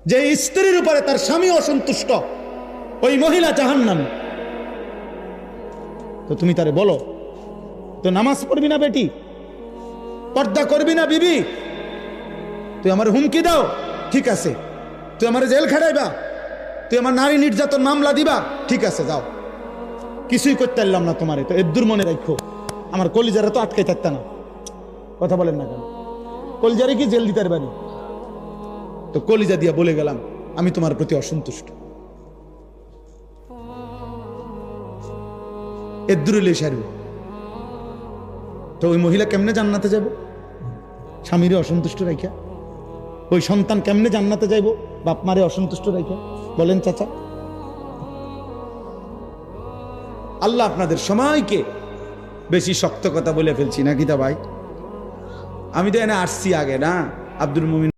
যে স্ত্রীর উপরে তার স্বামী অসন্তুষ্ট, ওই মহিলা জাহান্নামী। তো তুমি তারে বলো, তো নামাজ পড়বি না বেটি, পর্দা করবি না বিবি, তুই আমার হুমকি দাও, ঠিক আছে, তুই আমার জেল খাটাইবা, তুই আমার নারী নির্যাতন মামলা দিবা, ঠিক আছে যাও, কিছুই করতে পারলাম না তোমারে, তো এর দূর মনে রাখো, আমার কলিজারা তো আটকে থাকতা না। কথা বলেন না কেন? কলিজারে কি জেল দিতে পারি? তো কলিজা দিয়া বলে গেলাম আমি তোমার প্রতি অসন্তুষ্ট। এর দূরে লে সারবে। তো ওই মহিলা কেমনে জান্নাতে যাবে? স্বামীরে অসন্তুষ্ট রাখা। ওই সন্তান কেমনে জান্নাতে যাইব বাপ মারে অসন্তুষ্ট রাখা? বলেন চাচা। আল্লাহ আপনাদের সময়কে বেশি শক্ত কথা বলে ফেলছি নাকি তা ভাই? আমি তো এনে আসছি আগে না, আব্দুল মুমিন